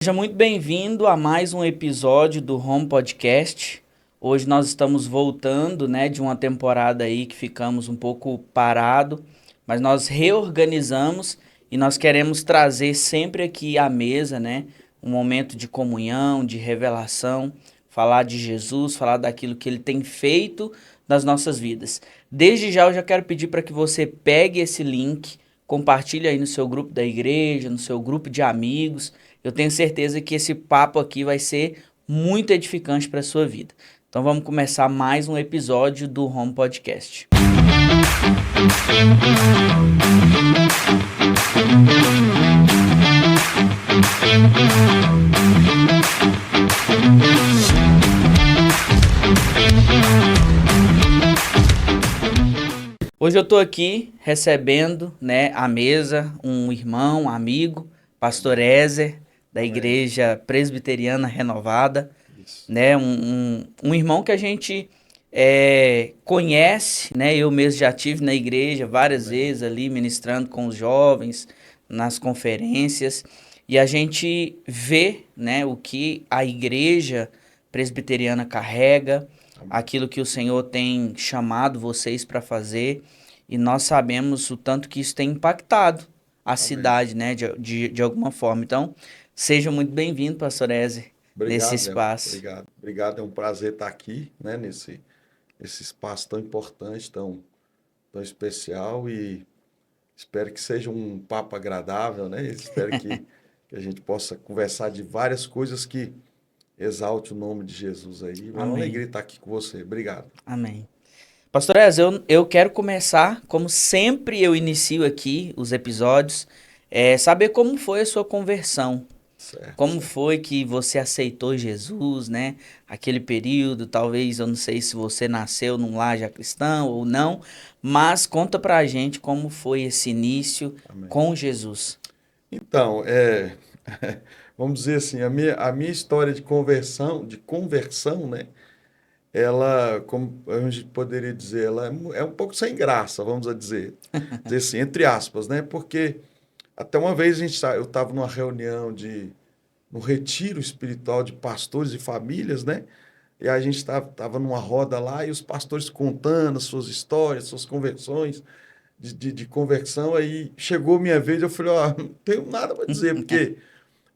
Seja muito bem-vindo a mais um episódio do Home Podcast. Hoje nós estamos voltando, de uma temporada aí que ficamos um pouco parado, mas nós reorganizamos e nós queremos trazer sempre aqui à mesa, um momento de comunhão, de revelação, falar de Jesus, falar daquilo que ele tem feito nas nossas vidas. Desde já eu já quero pedir para que você pegue esse link, compartilhe aí no seu grupo da igreja, no seu grupo de amigos. Eu tenho certeza que esse papo aqui vai ser muito edificante para a sua vida. Então vamos começar mais um episódio do Home Podcast. Hoje eu estou aqui recebendo, à mesa um irmão, um amigo, pastor Ézer, da Igreja Presbiteriana Renovada, um irmão que a gente conhece, eu mesmo já estive na igreja várias vezes ali ministrando com os jovens, nas conferências, e a gente vê, o que a Igreja Presbiteriana carrega, aquilo que o Senhor tem chamado vocês para fazer, e nós sabemos o tanto que isso tem impactado a cidade, de alguma forma. Então, seja muito bem-vindo, pastor Ézer, nesse espaço. Obrigado. É um prazer estar aqui, nesse espaço tão importante, tão especial, e espero que seja um papo agradável, Espero que a gente possa conversar de várias coisas que exalte o nome de Jesus aí. É uma alegria estar aqui com você. Obrigado. Amém. Pastor Ézer, eu quero começar, como sempre eu inicio aqui os episódios, saber como foi a sua conversão. Como foi que você aceitou Jesus, Aquele período, talvez, eu não sei se você nasceu num lar já cristão ou não, mas conta pra gente como foi esse início com Jesus. Então, vamos dizer assim, a minha história de conversão, ela, como a gente poderia dizer, ela é um pouco sem graça, vamos dizer assim, entre aspas, Porque até uma vez eu estava numa reunião no retiro espiritual de pastores e famílias, E a gente estava numa roda lá e os pastores contando as suas histórias, suas conversões de conversão. Aí chegou minha vez, eu falei, não tenho nada para dizer,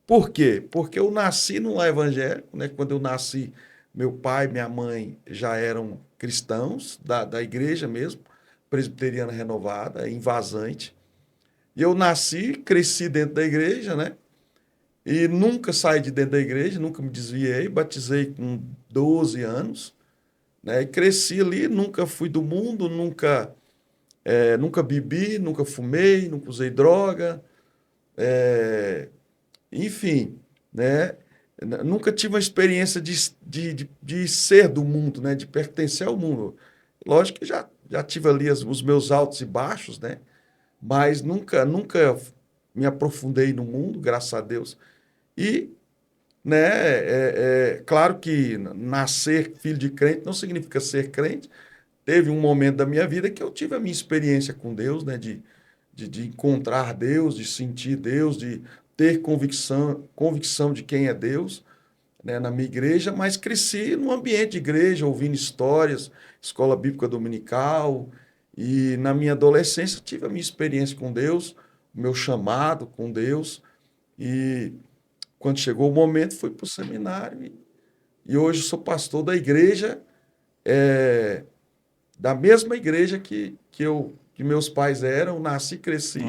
por quê? Porque eu nasci num lar evangélico, Quando eu nasci, meu pai e minha mãe já eram cristãos da igreja mesmo, Presbiteriana Renovada, em Vazante. E eu nasci, cresci dentro da igreja, E nunca saí de dentro da igreja, nunca me desviei, batizei com 12 anos, E cresci ali, nunca fui do mundo, nunca bebi, nunca fumei, nunca usei droga, enfim, Nunca tive uma experiência de ser do mundo, De pertencer ao mundo. Lógico que já tive ali os meus altos e baixos, Mas nunca me aprofundei no mundo, graças a Deus. E, claro que nascer filho de crente não significa ser crente. Teve um momento da minha vida que eu tive a minha experiência com Deus, de encontrar Deus, de sentir Deus, de ter convicção de quem é Deus, na minha igreja, mas cresci num ambiente de igreja, ouvindo histórias, escola bíblica dominical, e na minha adolescência tive a minha experiência com Deus, o meu chamado com Deus, e quando chegou o momento fui para o seminário, e hoje sou pastor da igreja, da mesma igreja que meus pais eram, nasci e cresci,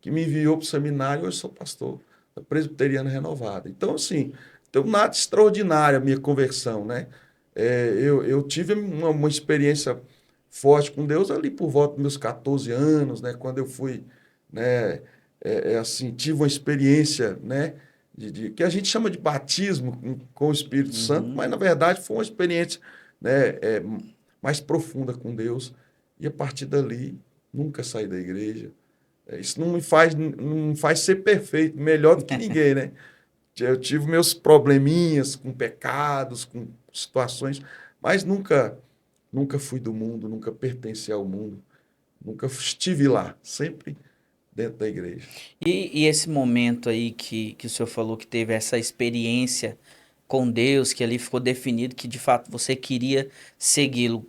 que me enviou para o seminário, hoje sou pastor da Presbiteriana Renovada. Então, assim, tem nada extraordinário a minha conversão, eu tive uma experiência forte com Deus ali por volta dos meus 14 anos, quando eu fui, assim, tive uma experiência, que a gente chama de batismo com o Espírito Santo, mas, na verdade, foi uma experiência, mais profunda com Deus, e a partir dali nunca saí da igreja. Isso não me faz ser perfeito, melhor do que ninguém, Eu tive meus probleminhas com pecados, com situações, mas nunca fui do mundo, nunca pertenci ao mundo, nunca estive lá, sempre dentro da igreja. E esse momento aí que o senhor falou que teve essa experiência com Deus, que ali ficou definido que de fato você queria segui-lo.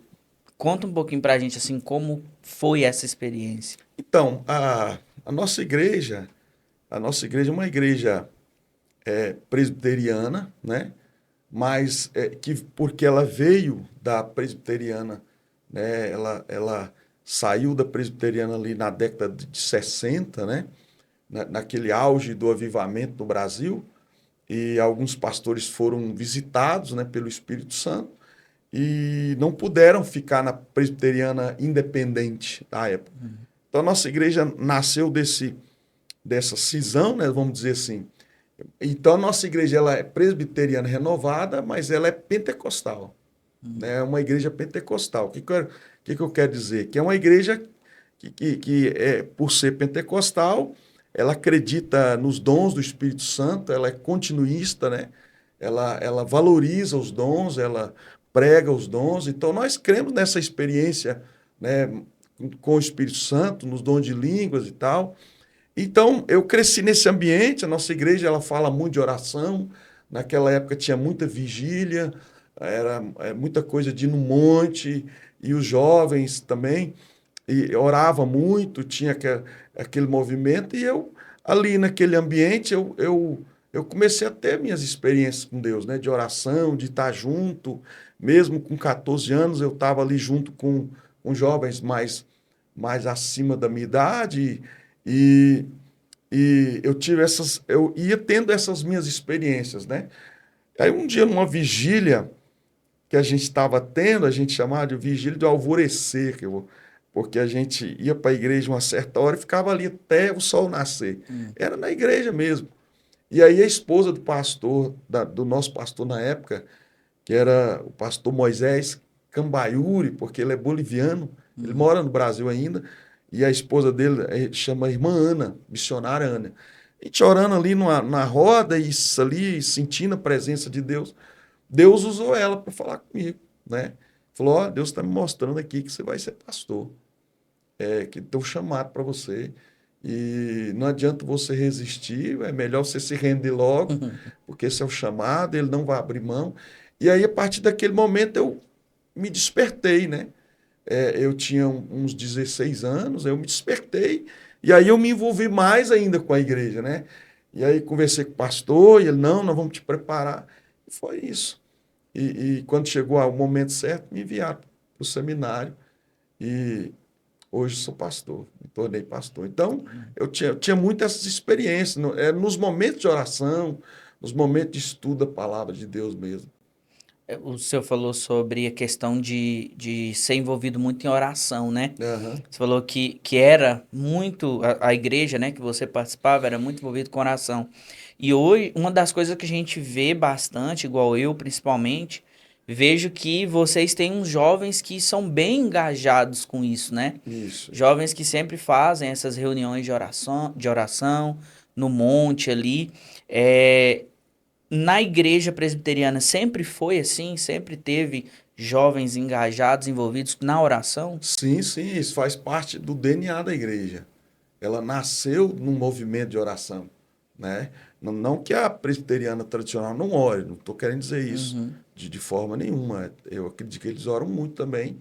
Conta um pouquinho pra gente assim como foi essa experiência. Então, a nossa igreja é uma igreja presbiteriana, né? Mas porque ela veio da presbiteriana, né? Ela saiu da presbiteriana ali na década de 60, né? Naquele auge do avivamento no Brasil, e alguns pastores foram visitados, né, pelo Espírito Santo e não puderam ficar na presbiteriana independente da época. Então a nossa igreja nasceu dessa cisão, né, vamos dizer assim. Então a nossa igreja ela é presbiteriana renovada, mas ela é pentecostal, né? É uma igreja pentecostal. O que que eu quero dizer? Que é uma igreja por ser pentecostal, ela acredita nos dons do Espírito Santo, ela é continuista, né? Ela valoriza os dons, ela prega os dons. Então, nós cremos nessa experiência, né, com o Espírito Santo, nos dons de línguas e tal. Então, eu cresci nesse ambiente, a nossa igreja ela fala muito de oração. Naquela época tinha muita vigília, era muita coisa de ir no monte, e os jovens também e orava muito, tinha aquele movimento, e eu, ali naquele ambiente, eu comecei a ter minhas experiências com Deus, né? De oração, de estar junto, mesmo com 14 anos, eu estava ali junto com jovens mais acima da minha idade, e, e eu ia tendo essas minhas experiências, né? Aí um dia, numa vigília, que a gente estava tendo, a gente chamava de vigília do alvorecer, porque a gente ia para a igreja uma certa hora e ficava ali até o sol nascer. Era na igreja mesmo. E aí a esposa do pastor, do nosso pastor na época, que era o pastor Moisés Cambaiuri, porque ele é boliviano, ele mora no Brasil ainda, e a esposa dele chama irmã Ana, missionária Ana. A gente orando ali na roda, e isso ali, sentindo a presença de Deus. Deus usou ela para falar comigo, né? Falou, ó, Deus está me mostrando aqui que você vai ser pastor, que tem um chamado para você, e não adianta você resistir, é melhor você se render logo, porque esse é o chamado, ele não vai abrir mão. E aí, a partir daquele momento, eu me despertei, né? Eu tinha uns 16 anos, eu me despertei, e aí eu me envolvi mais ainda com a igreja, né? E aí conversei com o pastor, e ele, não, nós vamos te preparar. E foi isso. E quando chegou o momento certo, me enviaram para o seminário. E hoje sou pastor, me tornei pastor. Então, eu tinha muitas essas experiências, nos momentos de oração, nos momentos de estudo da palavra de Deus mesmo. O senhor falou sobre a questão de ser envolvido muito em oração, né? Aham. Você falou que era muito, a igreja, né, que você participava, era muito envolvido com oração. E hoje, uma das coisas que a gente vê bastante, igual eu principalmente, vejo que vocês têm uns jovens que são bem engajados com isso, né? Isso, isso. Jovens que sempre fazem essas reuniões de oração no monte ali. É, na igreja presbiteriana sempre foi assim? Sempre teve jovens engajados, envolvidos na oração? Sim, sim, isso faz parte do DNA da igreja. Ela nasceu num movimento de oração, né? Não que a presbiteriana tradicional não ore, não estou querendo dizer isso Uhum. de forma nenhuma. Eu acredito que eles oram muito também.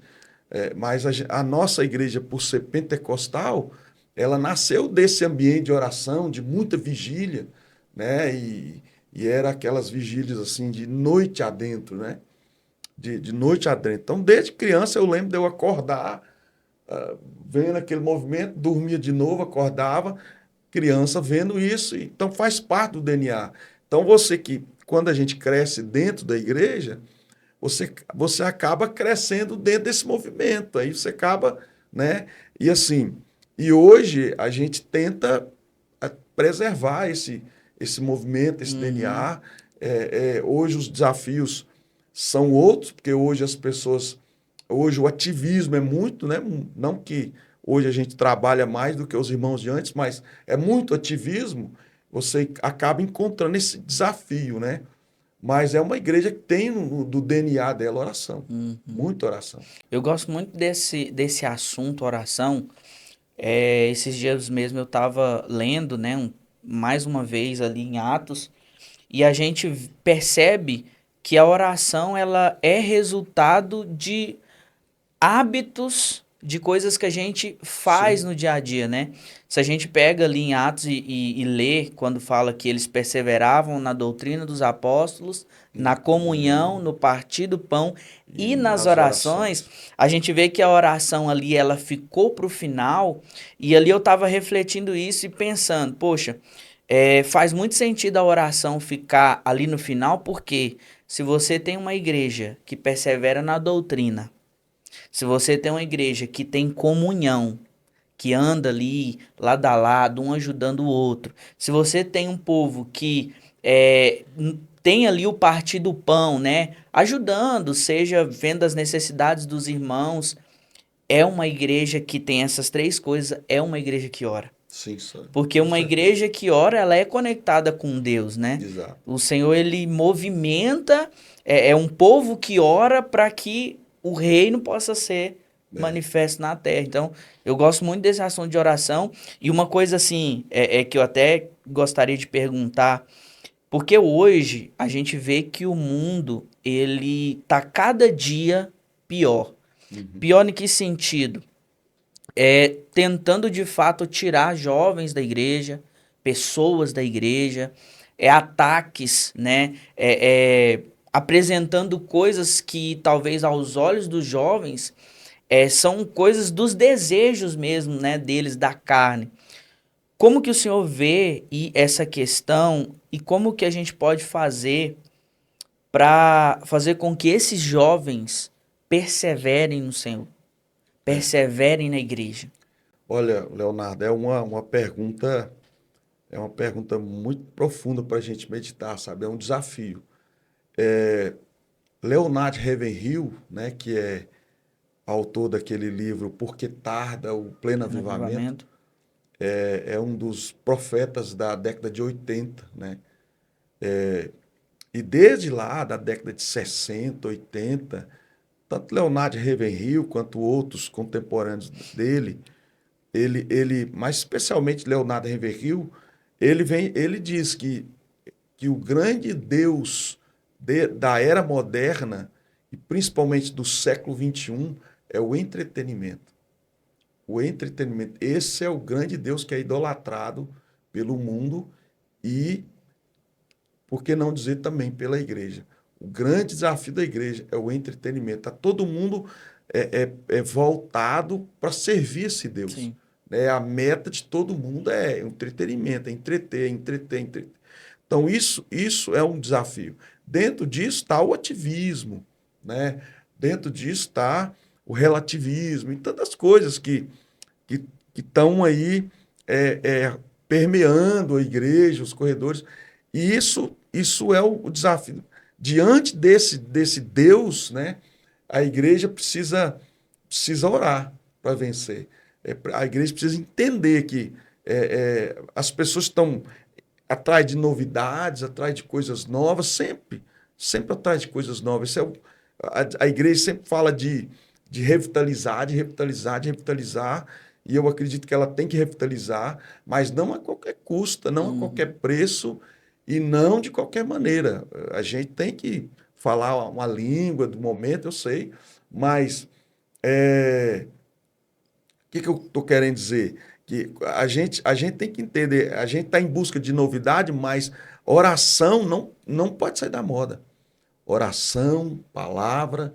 Mas a nossa igreja, por ser pentecostal, ela nasceu desse ambiente de oração, de muita vigília, né? E era aquelas vigílias assim de noite adentro, né? De noite adentro. Então, desde criança, eu lembro de eu acordar, vendo aquele movimento, dormia de novo, acordava, criança vendo isso, então faz parte do DNA. Então, quando a gente cresce dentro da igreja, você acaba crescendo dentro desse movimento, aí você acaba, né? E assim, e hoje a gente tenta preservar esse movimento, esse Uhum. DNA. Hoje os desafios são outros, porque hoje o ativismo é muito, né? Não que hoje a gente trabalha mais do que os irmãos de antes, mas é muito ativismo, você acaba encontrando esse desafio, né? Mas é uma igreja que tem do DNA dela oração. Uhum. Muita oração. Eu gosto muito desse assunto, oração, Esses dias mesmo eu estava lendo, né, mais uma vez ali em Atos, e a gente percebe que a oração ela é resultado de hábitos de coisas que a gente faz Sim. no dia a dia, né? Se a gente pega ali em Atos e lê quando fala que eles perseveravam na doutrina dos apóstolos, Na na comunhão, comunhão no partir do pão e e nas nas orações, orações. a gente vê que a oração ali ela ficou para o final e ali eu estava refletindo isso e pensando, poxa, faz muito sentido a oração ficar ali no final porque se você tem uma igreja que persevera na doutrina, se você tem uma igreja que tem comunhão, que anda ali lado a lado, um ajudando o outro, se você tem um povo que tem ali o partir do pão, né, ajudando, seja vendo as necessidades dos irmãos, é uma igreja que tem essas três coisas, é uma igreja que ora. Sim, só, Porque com uma certeza. igreja que ora, ela é conectada com Deus, né? Exato. O Senhor, ele movimenta, é um povo que ora para que o reino possa ser É. manifesto na terra. Então, eu gosto muito desse assunto de oração. E uma coisa assim, é que eu até gostaria de perguntar, porque hoje a gente vê que o mundo, ele tá cada dia pior. Uhum. Pior em que sentido? Tentando de fato tirar jovens da igreja, pessoas da igreja, ataques, né? Apresentando coisas que talvez aos olhos dos jovens são coisas dos desejos mesmo, né? Deles, da carne. Como que o senhor vê essa questão e como que a gente pode fazer para fazer com que esses jovens perseverem no Senhor, É. perseverem na igreja? Olha, Leonardo, é uma pergunta muito profunda para a gente meditar, sabe? É um desafio. Leonard Ravenhill, né, que é autor daquele livro Por que Tarda o Pleno No Avivamento, avivamento? é um dos profetas da década de 80, né? E desde lá, da década de 60, 80, tanto Leonard Ravenhill quanto outros contemporâneos dele, mas especialmente Leonardo Ravenhill, ele diz que o grande Deus da era moderna e principalmente do século XXI é o entretenimento. O entretenimento, esse é o grande Deus que é idolatrado pelo mundo e, por que não dizer também pela igreja. O grande desafio da igreja é o entretenimento. Está todo mundo voltado para servir esse Deus. Sim. Né? A meta de todo mundo é entretenimento, é entreter, entreter, entreter. Então, isso é um desafio. Dentro disso está o ativismo, né? Dentro disso está o relativismo e tantas coisas que estão aí permeando a igreja, os corredores. E isso é o desafio. Diante desse Deus, né, a igreja precisa orar para vencer. A igreja precisa entender que as pessoas estão atrás de novidades, atrás de coisas novas, sempre atrás de coisas novas. A igreja sempre fala de revitalizar, de revitalizar, de revitalizar, e eu acredito que ela tem que revitalizar, mas não a qualquer custo, não a Uhum. qualquer preço e não de qualquer maneira. A gente tem que falar uma língua do momento, eu sei, mas que eu estou querendo dizer? Que a gente tem que entender, a gente está em busca de novidade, mas oração não pode sair da moda. Oração, palavra.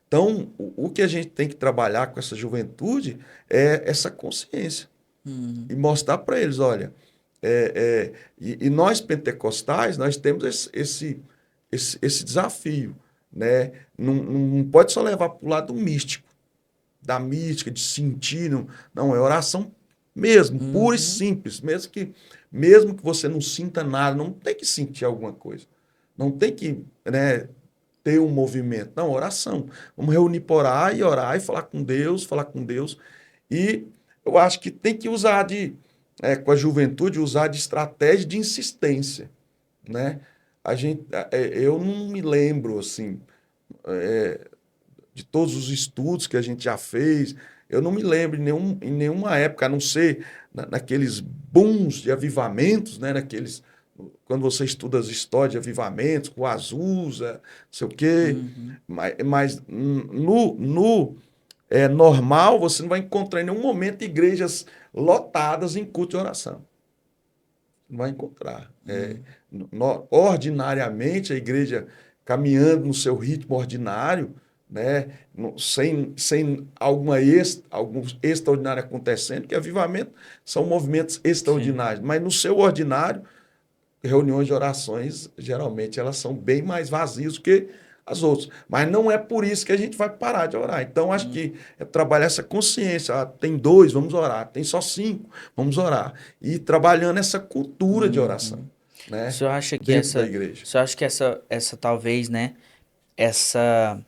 Então, o que a gente tem que trabalhar com essa juventude é essa consciência Uhum. e mostrar para eles, olha, e nós pentecostais, nós temos esse desafio, né? Não pode só levar para o lado místico, da mística, de sentir, não é oração mesmo, pura e Uhum. simples, mesmo que você não sinta nada, não tem que sentir alguma coisa, não tem que, né, ter um movimento, não, oração. Vamos reunir por orar e falar com Deus. E eu acho que tem que usar com a juventude, usar de estratégia de insistência, né? Eu não me lembro assim de todos os estudos que a gente já fez, Eu não me lembro em nenhuma época, a não ser naqueles booms de avivamentos, né? Quando você estuda as histórias de avivamentos, com Azusa, não sei o quê. Uhum. Mas normal, você não vai encontrar em nenhum momento igrejas lotadas em culto de oração. Não vai encontrar. Ordinariamente, a igreja caminhando no seu ritmo ordinário, né, sem algum extraordinário acontecendo, que avivamento são movimentos Sim. extraordinários, mas no seu ordinário, reuniões de orações, geralmente, elas são bem mais vazias do que as outras. Mas não é por isso que a gente vai parar de orar. Então, acho que é trabalhar essa consciência. Ah, tem 2, vamos orar. Tem só 5, vamos orar. E trabalhando essa cultura de oração, Uhum. O né? senhor acha que Dentro da essa, igreja. o senhor acha que essa talvez, né, essa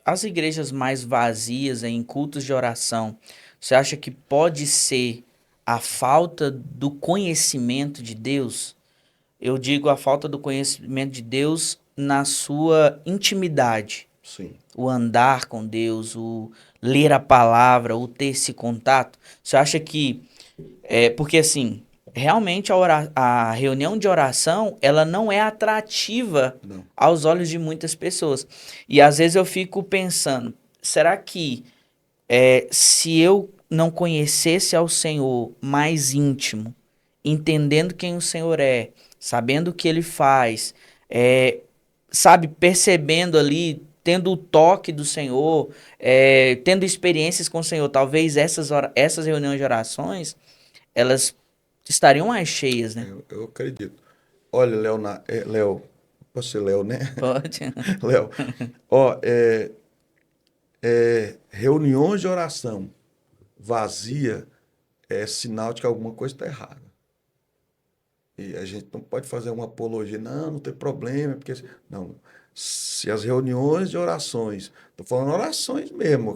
as igrejas mais vazias em cultos de oração, você acha que pode ser a falta do conhecimento de Deus? Eu digo a falta do conhecimento de Deus na sua intimidade, Sim. o andar com Deus, o ler a palavra, o ter esse contato. Você acha que porque assim, realmente a reunião de oração, ela não é atrativa Não. aos olhos de muitas pessoas. E às vezes eu fico pensando, será que se eu não conhecesse ao Senhor mais íntimo, entendendo quem o Senhor é, sabendo o que ele faz, é, sabe, percebendo ali, tendo o toque do Senhor, tendo experiências com o Senhor, talvez essas reuniões de orações, elas estariam mais cheias, né? Eu acredito. Olha, Léo, posso ser Léo, né? Pode. Léo, ó, reuniões de oração vazia é sinal de que alguma coisa está errada. E a gente não pode fazer uma apologia, não tem problema, porque. Não. Se as reuniões de orações, estou falando orações mesmo,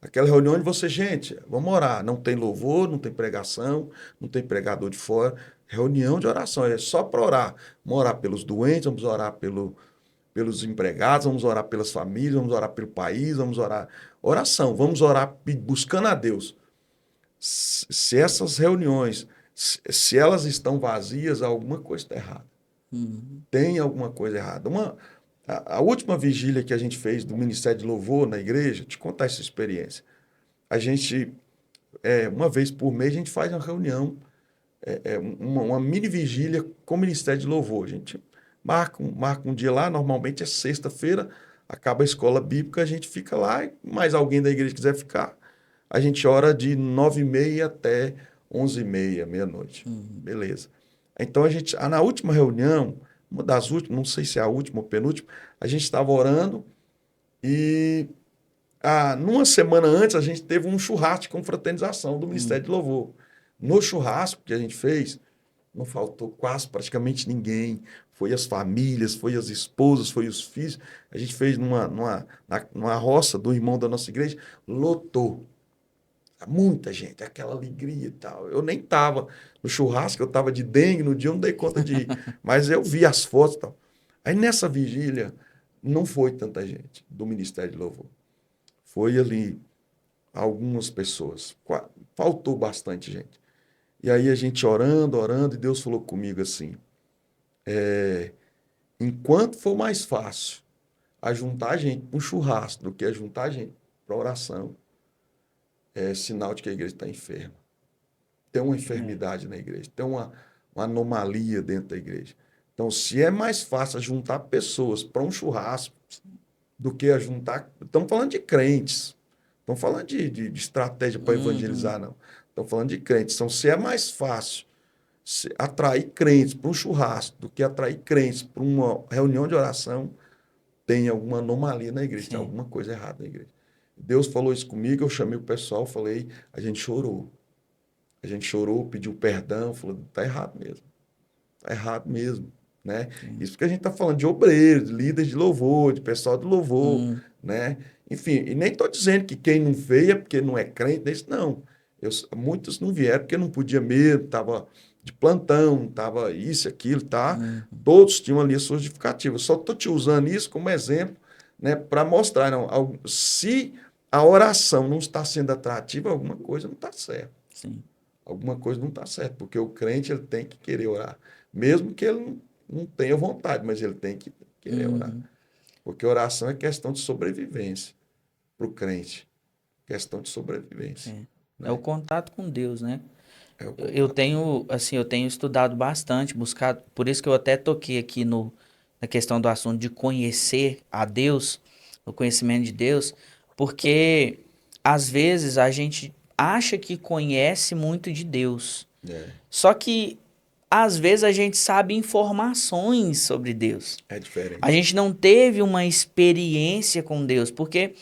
aquela reunião de você, gente, vamos orar. Não tem louvor, não tem pregação, não tem pregador de fora. Reunião de oração, é só para orar. Vamos orar pelos doentes, vamos orar pelos empregados, vamos orar pelas famílias, vamos orar pelo país, vamos orar. Oração, vamos orar buscando a Deus. Se essas reuniões, se elas estão vazias, alguma coisa está errada. Uhum. Tem alguma coisa errada. A última vigília que a gente fez do Ministério de Louvor na igreja, te contar essa experiência. A gente, uma vez por mês, a gente faz uma reunião, uma mini vigília com o Ministério de Louvor. A gente marca um dia lá, normalmente é sexta-feira, acaba a escola bíblica, a gente fica lá, e mais alguém da igreja quiser ficar, a gente ora de 9h30 até 11h30, meia-noite. Beleza. Então, na última reunião, uma das últimas, não sei se é a última ou penúltima, a gente estava orando e numa semana antes a gente teve um churrasco de confraternização do Ministério de Louvor. No churrasco que a gente fez, não faltou quase praticamente ninguém. Foi as famílias, foi as esposas, foi os filhos. A gente fez numa roça do irmão da nossa igreja, lotou. Muita gente, aquela alegria e tal. Eu nem estava no churrasco, eu estava de dengue no dia, eu não dei conta de ir. Mas eu vi as fotos e tal. Aí nessa vigília, não foi tanta gente do Ministério de Louvor. Foi ali algumas pessoas. Faltou bastante gente. E aí a gente orando, e Deus falou comigo assim: enquanto for mais fácil ajuntar gente para um churrasco do que ajuntar gente para oração, é sinal de que a igreja está enferma. Tem uma enfermidade na igreja, tem uma anomalia dentro da igreja. Então, se é mais fácil juntar pessoas para um churrasco do que juntar. Estamos falando de crentes. Estamos falando de estratégia para Uhum. evangelizar, não. Estamos falando de crentes. Então, se é mais fácil atrair crentes para um churrasco do que atrair crentes para uma reunião de oração, tem alguma anomalia na igreja, tem Sim. alguma coisa errada na igreja. Deus falou isso comigo, eu chamei o pessoal, falei, a gente chorou. A gente chorou, pediu perdão, falou, tá errado mesmo. Tá errado mesmo, né? Sim. Isso porque a gente tá falando de obreiros, de líderes de louvor, de pessoal de louvor, Hum. né? Enfim, e nem tô dizendo que quem não veio é porque não é crente, não. Muitos não vieram porque não podia mesmo, tava de plantão, tava isso, aquilo, tá? Hum. Todos tinham ali as suas justificativas. Só tô te usando isso como exemplo, né, para mostrar, não, se a oração não está sendo atrativa, alguma coisa não está certa. Sim. Alguma coisa não está certa, porque o crente ele tem que querer orar. Mesmo que ele não tenha vontade, mas ele tem que querer orar. Uhum. Porque oração é questão de sobrevivência para o crente. Questão de sobrevivência. É o Né? contato com Deus, né? É o Eu contato. tenho, assim, eu tenho estudado bastante, buscado, por isso que eu até toquei aqui na questão do assunto de conhecer a Deus, o conhecimento de Deus, porque às vezes a gente acha que conhece muito de Deus, É, só que às vezes a gente sabe informações sobre Deus. é A diferente. gente não teve uma experiência com Deus, porque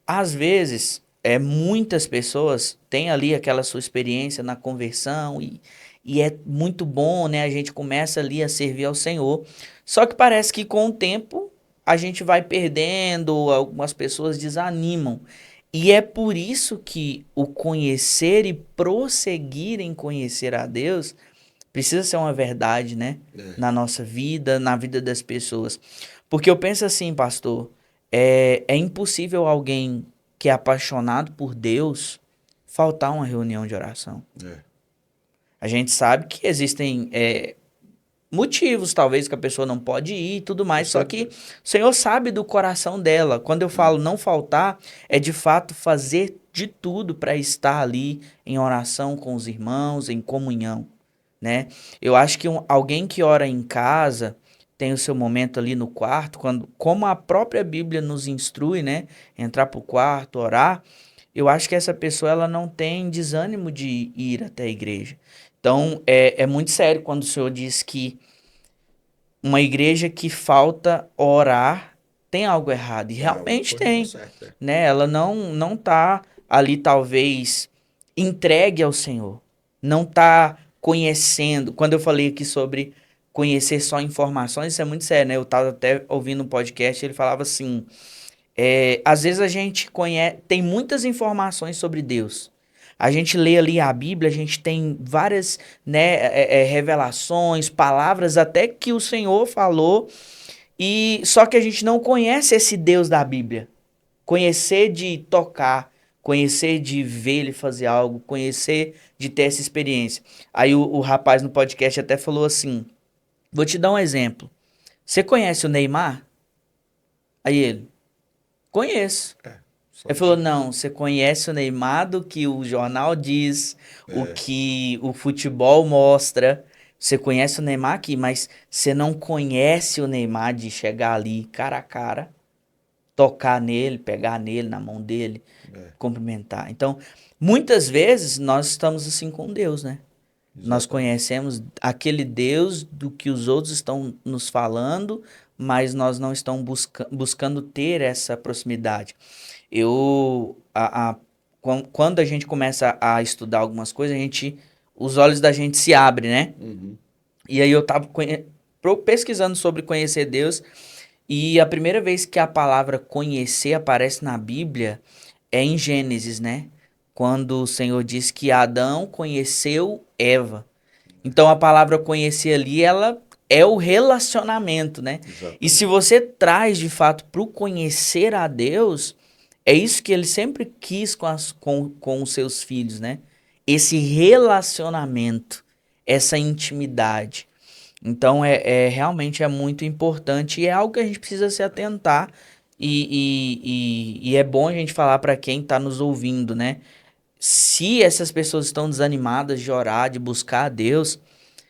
às vezes muitas pessoas têm ali aquela sua experiência na conversão e é muito bom, né? A gente começa ali a servir ao Senhor. Só que parece que com o tempo a gente vai perdendo, algumas pessoas desanimam. E é por isso que o conhecer e prosseguir em conhecer a Deus precisa ser uma verdade, né? É, Na nossa vida, na vida das pessoas. Porque eu penso assim, pastor, é impossível alguém que é apaixonado por Deus faltar uma reunião de oração. é. A gente sabe que existem motivos, talvez, que a pessoa não pode ir e tudo Com mais, só que certeza. o Senhor sabe do coração dela. Quando eu falo não faltar, é de fato fazer de tudo para estar ali em oração com os irmãos, em comunhão, né? Eu acho que alguém que ora em casa tem o seu momento ali no quarto, quando, como a própria Bíblia nos instrui, né? Entrar para o quarto, orar. Eu acho que essa pessoa ela não tem desânimo de ir até a igreja. Então, é muito sério quando o Senhor diz que uma igreja que falta orar tem algo errado. E Alguma realmente coisa não está tem, certa. É. né? Ela não tá ali talvez entregue ao Senhor. Não tá conhecendo. Quando eu falei aqui sobre conhecer só informações, isso é muito sério, né? Eu tava até ouvindo um podcast, ele falava assim, às vezes a gente conhece, tem muitas informações sobre Deus. A gente lê ali a Bíblia, a gente tem várias, né, revelações, palavras até que o Senhor falou, e só que a gente não conhece esse Deus da Bíblia. Conhecer de tocar, conhecer de ver ele fazer algo, conhecer de ter essa experiência. Aí o rapaz no podcast até falou assim: vou te dar um exemplo. Você conhece o Neymar? Aí ele, conheço. É, só Ele falou: que não, você conhece o Neymar do que o jornal diz, o é, que o futebol mostra. Você conhece o Neymar aqui, mas você não conhece o Neymar de chegar ali cara a cara, tocar nele, pegar nele, na mão dele, é, cumprimentar. Então, muitas vezes nós estamos assim com Deus, né? Nós exatamente. conhecemos aquele Deus do que os outros estão nos falando, mas nós não estamos buscando ter essa proximidade. Eu, quando a gente começa a estudar algumas coisas, os olhos da gente se abrem, né? Uhum. E aí eu tava pesquisando sobre conhecer Deus, e a primeira vez que a palavra conhecer aparece na Bíblia é em Gênesis, né? Quando o Senhor diz que Adão conheceu Eva. Então a palavra conhecer ali, ela é o relacionamento, né? E se Exatamente. você traz de fato para o conhecer a Deus, é isso que ele sempre quis com os seus filhos, né? Esse relacionamento, essa intimidade. Então realmente é muito importante e é algo que a gente precisa se atentar. E é bom a gente falar para quem está nos ouvindo, né? Se essas pessoas estão desanimadas de orar, de buscar a Deus,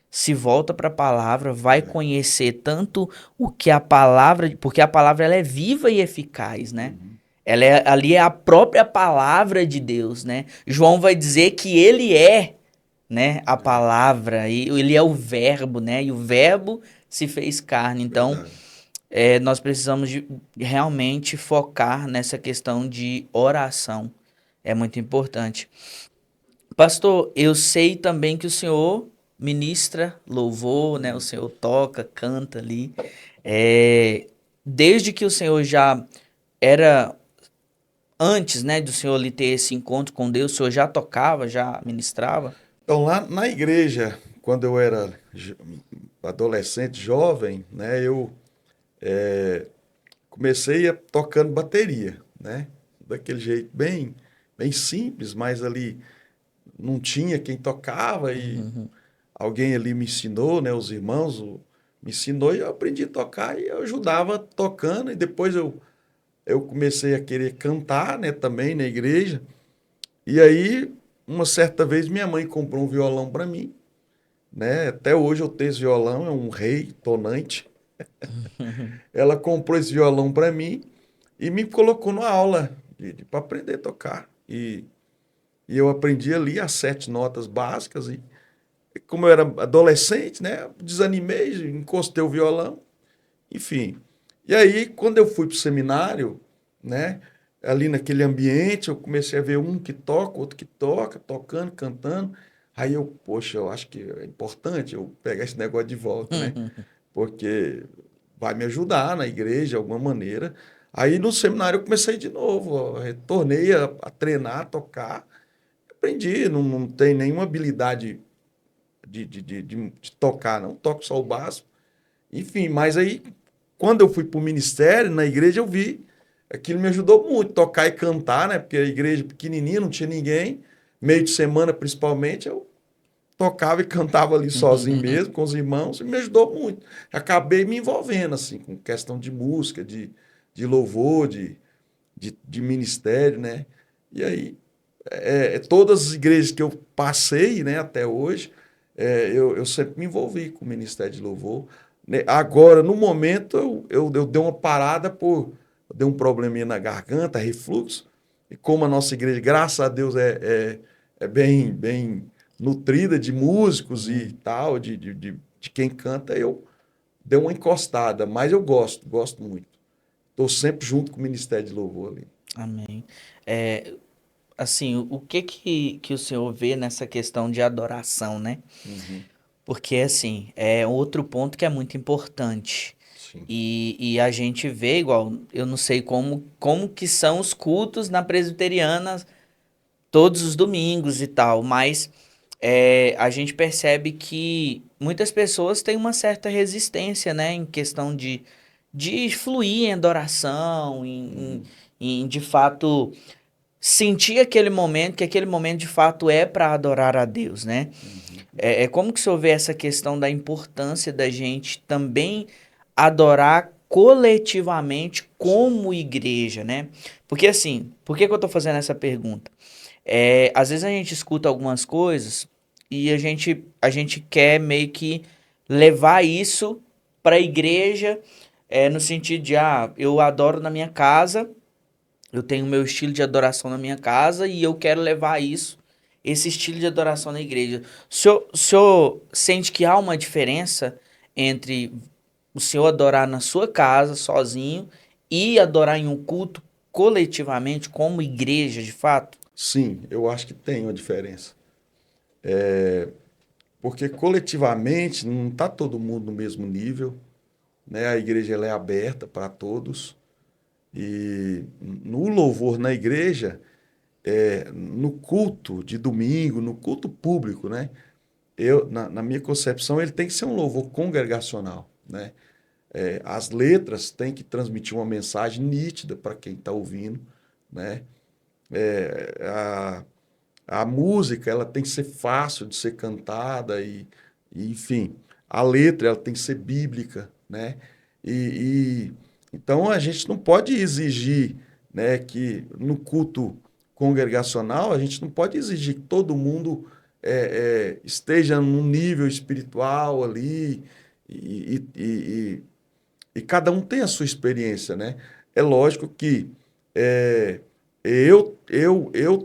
se volta para a palavra, vai É. conhecer tanto o que a palavra, porque a palavra ela é viva e eficaz, né? Uhum. Ali é a própria palavra de Deus, né? João vai dizer que ele é, né, a É, palavra, e ele é o verbo, né? E o verbo se fez carne. Então, verdade. nós precisamos realmente focar nessa questão de oração. É muito importante. Pastor, eu sei também que o senhor ministra louvor, né? O Uhum. senhor toca, canta ali. É, desde que o senhor já era antes, né, do senhor ali ter esse encontro com Deus, o senhor já tocava, já ministrava? Então, lá na igreja, quando eu era adolescente, jovem, né, eu comecei tocando bateria, né? daquele jeito bem simples, mas ali não tinha quem tocava e alguém ali me ensinou, né? Os irmãos me ensinou e eu aprendi a tocar e eu ajudava tocando e depois eu comecei a querer cantar, né? Também na igreja. E aí, uma certa vez, minha mãe comprou um violão para mim, né? Até hoje eu tenho esse violão, é um rei tonante. Ela comprou esse violão para mim e me colocou numa aula para aprender a tocar. E eu aprendi ali as 7 notas básicas e como eu era adolescente, né, desanimei, encostei o violão, enfim. E aí, quando eu fui para o seminário, né, ali naquele ambiente, eu comecei a ver um que toca, outro que toca, tocando, cantando. Aí eu, poxa, eu acho que é importante eu pegar esse negócio de volta, né? Porque vai me ajudar na igreja de alguma maneira. Aí no seminário eu comecei de novo, ó, retornei a treinar, a tocar, aprendi, não tem nenhuma habilidade de tocar, não, toco só o básico. Enfim, mas aí, quando eu fui para o ministério, na igreja, eu vi, aquilo me ajudou muito, tocar e cantar, né? Porque a igreja pequenininha, não tinha ninguém, meio de semana principalmente, eu tocava e cantava ali sozinho mesmo, com os irmãos, e me ajudou muito. Acabei me envolvendo, assim, com questão de música, de louvor, de ministério, né? E aí, todas as igrejas que eu passei, né, até hoje, eu sempre me envolvi com o Ministério de Louvor. Né? Agora, no momento, eu dei uma parada eu dei um probleminha na garganta, refluxo, e como a nossa igreja, graças a Deus, é bem nutrida de músicos e tal, de quem canta, eu dei uma encostada, mas eu gosto muito. Estou sempre junto com o Ministério de Louvor ali. Amém. É, assim, o que o senhor vê nessa questão de adoração, né? Uhum, Porque, assim, é outro ponto que é muito importante. sim. E a gente vê, igual, eu não sei como que são os cultos na presbiteriana todos os domingos e tal, mas a gente percebe que muitas pessoas têm uma certa resistência, né, em questão de fluir em adoração, Uhum, em de fato sentir aquele momento, que aquele momento de fato é para adorar a Deus, né? uhum. É como que o senhor vê essa questão da importância da gente também adorar coletivamente Sim, como igreja, né? Porque assim, por que que eu tô fazendo essa pergunta? Às vezes a gente escuta algumas coisas e a gente quer meio que levar isso para a igreja, no sentido de, eu adoro na minha casa, eu tenho o meu estilo de adoração na minha casa e eu quero levar isso, esse estilo de adoração na igreja. O senhor sente que há uma diferença entre o senhor adorar na sua casa, sozinho, e adorar em um culto coletivamente, como igreja, de fato? sim, eu acho que tem uma diferença. Porque coletivamente não está todo mundo no mesmo nível, né? A igreja ela é aberta para todos. E no louvor na igreja, no culto de domingo, no culto público, né? Na minha concepção, ele tem que ser um louvor congregacional, né? As letras têm que transmitir uma mensagem nítida para quem está ouvindo, né? É, a música ela tem que ser fácil de ser cantada enfim, a letra ela tem que ser bíblica, né? Então a gente não pode exigir, né, que no culto congregacional a gente não pode exigir que todo mundo esteja num nível espiritual ali e, e, e, e cada um tem a sua experiência, né? É lógico que é, eu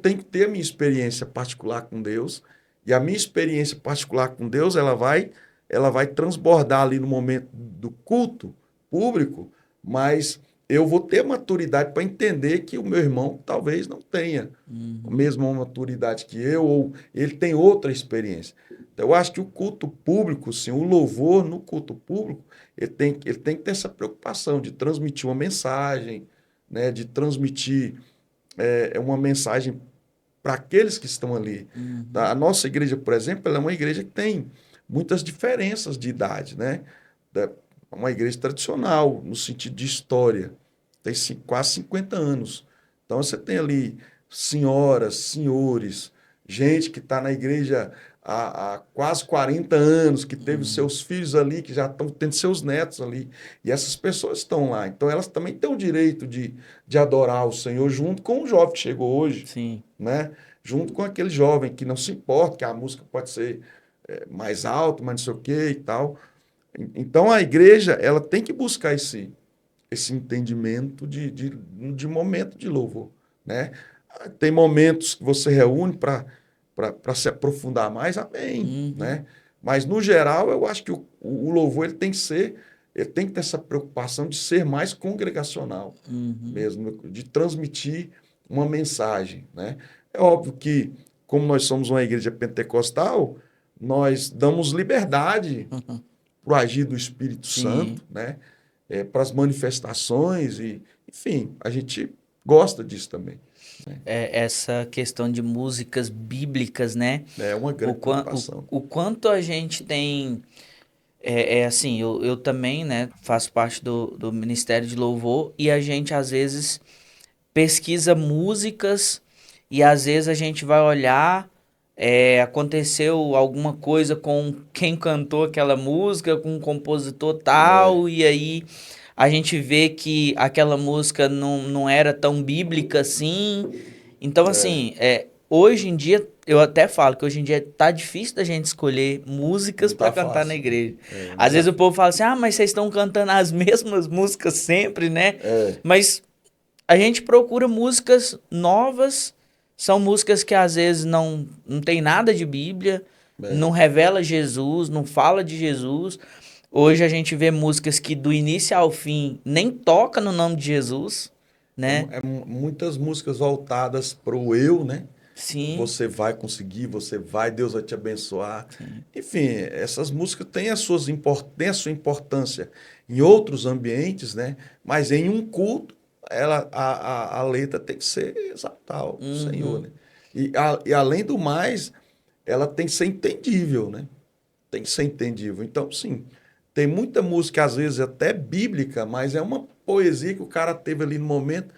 tenho que ter a minha experiência particular com Deus, e a minha experiência particular com Deus, ela vai transbordar ali no momento do culto público, mas eu vou ter maturidade para entender que o meu irmão talvez não tenha a Uhum. mesma maturidade que eu, ou ele tem outra experiência. Então, eu acho que o culto público, sim, o louvor no culto público, ele tem que ter essa preocupação de transmitir uma mensagem, né, de transmitir uma mensagem para aqueles que estão ali. Tá? Uhum. A nossa igreja, por exemplo, ela é uma igreja que tem muitas diferenças de idade, né? Uma igreja tradicional, no sentido de história. Tem quase 50 anos. Então você tem ali senhoras, senhores, gente que está na igreja há quase 40 anos, que teve seus filhos ali, que já estão tendo seus netos ali. E essas pessoas estão lá. Então elas também têm o direito de adorar o Senhor junto com o jovem que chegou hoje, Sim. né? Junto com aquele jovem que não se importa, que a música pode ser mais alta, mas não sei o quê e tal. Então a igreja ela tem que buscar esse entendimento de momento de louvor, né? Tem momentos que você reúne para se aprofundar mais, amém, Uhum. né? Mas no geral eu acho que o louvor ele tem que ter essa preocupação de ser mais congregacional Uhum. mesmo, de transmitir uma mensagem, né? É óbvio que como nós somos uma igreja pentecostal, nós damos liberdade Uhum. para o agir do Espírito Sim. Santo, né? Para as manifestações e, enfim, a gente gosta disso também. Né? Essa questão de músicas bíblicas, né? É uma O, grande quan- o, preocupação. o quanto a gente tem. É assim, eu também, né, faço parte do Ministério de Louvor e a gente às vezes pesquisa músicas e às vezes a gente vai olhar, aconteceu alguma coisa com quem cantou aquela música, com um compositor É, tal, e aí a gente vê que aquela música não era tão bíblica assim. Então, é, assim, hoje em dia, eu até falo que hoje em dia tá difícil da gente escolher músicas não para tá cantar na fácil. igreja. É um Às vezes o desafio. povo fala assim, ah, mas vocês estão cantando as mesmas músicas sempre, né? É, Mas a gente procura músicas novas, são músicas que às vezes não tem nada de Bíblia, é. não revela Jesus, não fala de Jesus. Hoje a gente vê músicas que do início ao fim nem toca no nome de Jesus, né? Muitas músicas voltadas para o eu, né? Sim, Você vai conseguir, você vai, Deus vai te abençoar. sim. Enfim, essas músicas têm a sua importância em outros ambientes, né? Mas em um culto, a letra tem que ser exaltar o Senhor, Uhum, né? E além do mais, ela tem que ser entendível, né? Tem que ser entendível. Então, sim, tem muita música, às vezes até bíblica, mas é uma poesia que o cara teve ali no momento.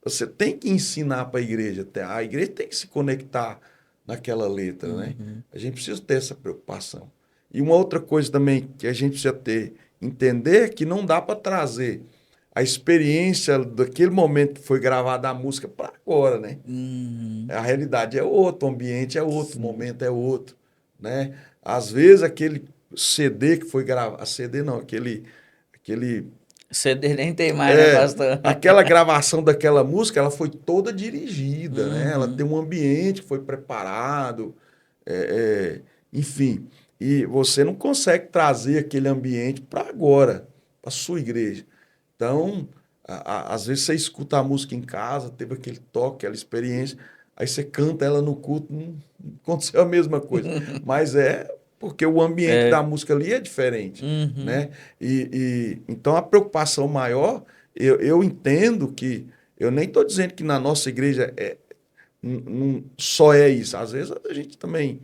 Você tem que ensinar para a igreja. A igreja tem que se conectar naquela letra, né? uhum. A gente precisa ter essa preocupação. E uma outra coisa também que a gente precisa ter, entender que não dá para trazer a experiência daquele momento que foi gravada a música para agora, né? Uhum, A realidade é outra, o ambiente é outro, o sim. momento é outro, né? Às vezes aquele CD que foi gravado, a CD não, aquele CD nem tem mais, né, pastor? aquela gravação daquela música, ela foi toda dirigida, né? Ela Uhum, tem um ambiente que foi preparado, enfim. E você não consegue trazer aquele ambiente para agora, para sua igreja. Então, às vezes você escuta a música em casa, teve aquele toque, aquela experiência, aí você canta ela no culto, não aconteceu a mesma coisa. Mas é porque o ambiente da é, música ali é diferente, uhum, né? Então a preocupação maior, eu entendo que eu nem estou dizendo que na nossa igreja não só é isso. Às vezes a gente também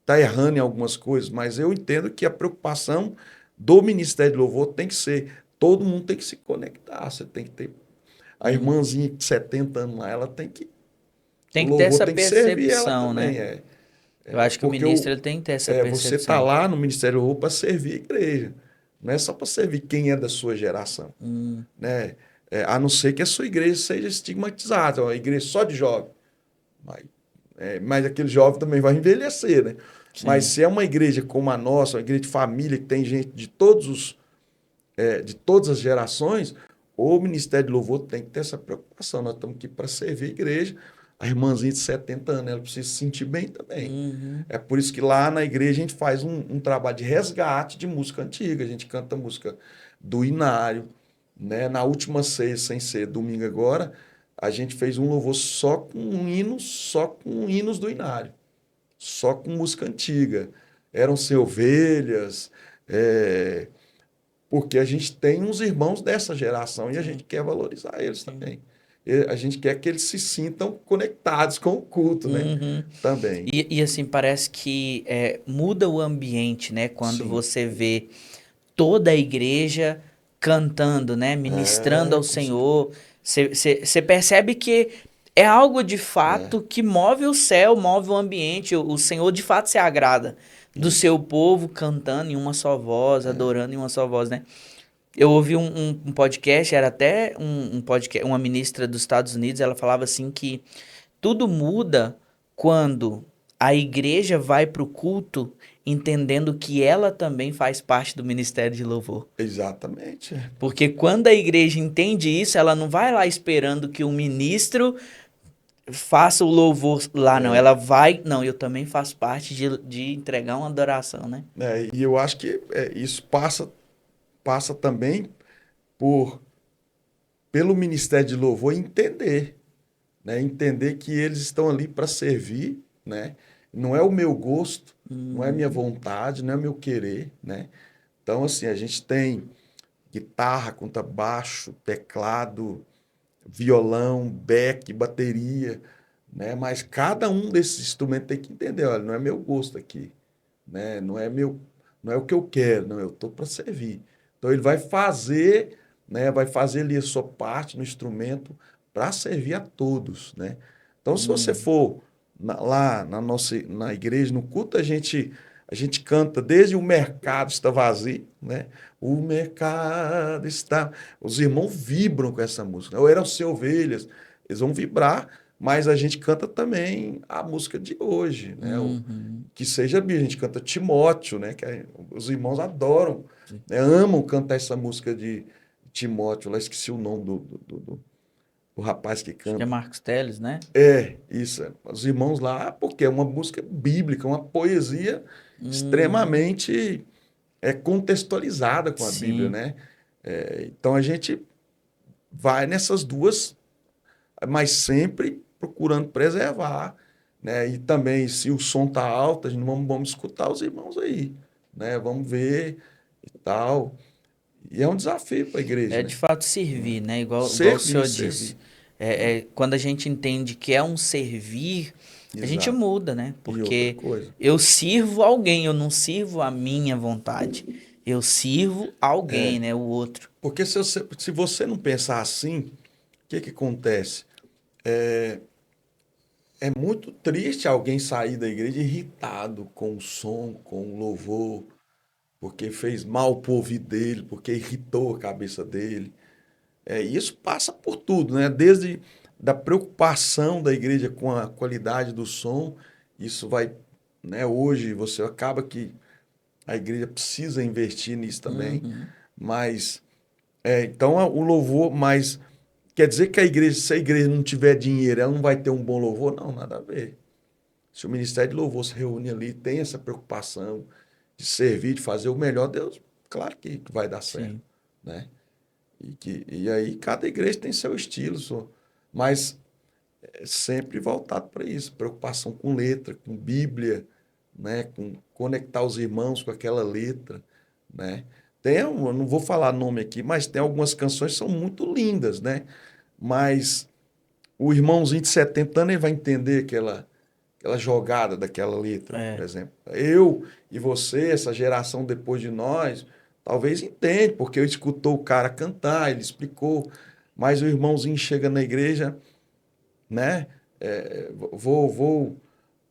está errando em algumas coisas, mas eu entendo que a preocupação do Ministério de Louvor tem que ser, todo mundo tem que se conectar, você tem que ter a uhum. irmãzinha de 70 anos lá, o Tem que ter louvor essa tem que servir ela percepção, também, né? Eu acho que o porque ministro ele tem que ter essa você está percepção. lá no Ministério do Louvor para servir a igreja, não é só para servir quem é da sua geração, Hum, né? A não ser que a sua igreja seja estigmatizada, uma igreja só de jovem. Mas, mas aquele jovem também vai envelhecer, né? Mas sim. se é uma igreja como a nossa, uma igreja de família, que tem gente de todas as gerações, o Ministério de Louvor tem que ter essa preocupação. Nós estamos aqui para servir a igreja. A irmãzinha de 70 anos, ela precisa se sentir bem também. Uhum, É por isso que lá na igreja a gente faz um trabalho de resgate de música antiga. A gente canta música do Inário, né? Na última ceia, sem ser domingo agora, a gente fez um louvor só com hinos do Inário, só com música antiga. Eram sem ovelhas, é, porque a gente tem uns irmãos dessa geração e a gente sim, quer valorizar eles sim. também. A gente quer que eles se sintam conectados com o culto, né? Uhum. Também. E assim, parece que muda o ambiente, né? Quando Sim. você vê toda a igreja cantando, né? Ministrando ao Com certeza. Senhor. Você percebe que é algo de fato que move o céu, move o ambiente. O Senhor de fato se agrada do Isso. seu povo cantando em uma só voz, adorando em uma só voz, né? Eu ouvi um podcast, era até um podcast, uma ministra dos Estados Unidos, ela falava assim que tudo muda quando a igreja vai para o culto entendendo que ela também faz parte do ministério de louvor. Exatamente. Porque quando a igreja entende isso, ela não vai lá esperando que o ministro faça o louvor lá, não. Ela vai, não, eu também faço parte de entregar uma adoração, né? E eu acho que isso passa também por pelo Ministério de Louvor entender, né? Entender que eles estão ali para servir, né? Não é o meu gosto, não é a minha vontade, não é o meu querer, né? Então, assim, a gente tem guitarra, contrabaixo, teclado, violão, back, bateria, né? Mas cada um desses instrumentos tem que entender, olha, não é meu gosto aqui, né? Não é o que eu quero, não, eu estou para servir. Então ele vai fazer, né? Vai fazer ali a sua parte no instrumento para servir a todos, né? Então se você for lá na igreja, no culto, a gente canta desde o mercado está vazio, né? O mercado está. Os irmãos vibram com essa música. Ou eram ser ovelhas, eles vão vibrar, mas a gente canta também a música de hoje, né? Que seja a Bíblia, a gente canta Timóteo, né? Os irmãos adoram, né? Amam cantar essa música de Timóteo. Lá esqueci o nome do rapaz que Acho que é canta. Marcos Teles, né? Isso. Os irmãos lá, porque é uma música bíblica, uma poesia Uhum. extremamente contextualizada com a Bíblia, Sim. né? Então a gente vai nessas duas, mas sempre procurando preservar, né? E também, se o som tá alto, a gente vamos escutar os irmãos aí, né? Vamos ver e tal. E é um desafio para a igreja, É de né? fato servir, né? Igual o Servir, senhor disse. servir. Quando a gente entende que é um servir, a gente Exato. muda, né? E outra Porque coisa. eu sirvo alguém, eu não sirvo a minha vontade. Eu sirvo alguém, né? O outro. Porque se você não pensar assim, o que acontece? É muito triste alguém sair da igreja irritado com o som, com o louvor, porque fez mal pro ouvido dele, porque irritou a cabeça dele. Isso passa por tudo, né? Desde da preocupação da igreja com a qualidade do som, isso vai, né? Hoje você acaba que a igreja precisa investir nisso também, Uhum. mas então o louvor, mas quer dizer que se a igreja não tiver dinheiro, ela não vai ter um bom louvor? Não, nada a ver. Se o Ministério de Louvor se reúne ali, tem essa preocupação de servir, de fazer o melhor, Deus, claro que vai dar certo, Sim. né? E aí cada igreja tem seu estilo, mas é sempre voltado para isso, preocupação com letra, com Bíblia, né? Com conectar os irmãos com aquela letra, né? Eu não vou falar nome aqui, mas tem algumas canções que são muito lindas, né? Mas o irmãozinho de 70 anos ele vai entender aquela jogada daquela letra, por É. exemplo. Eu e você, essa geração depois de nós, talvez entende, porque eu escutou o cara cantar, ele explicou, mas o irmãozinho chega na igreja, né?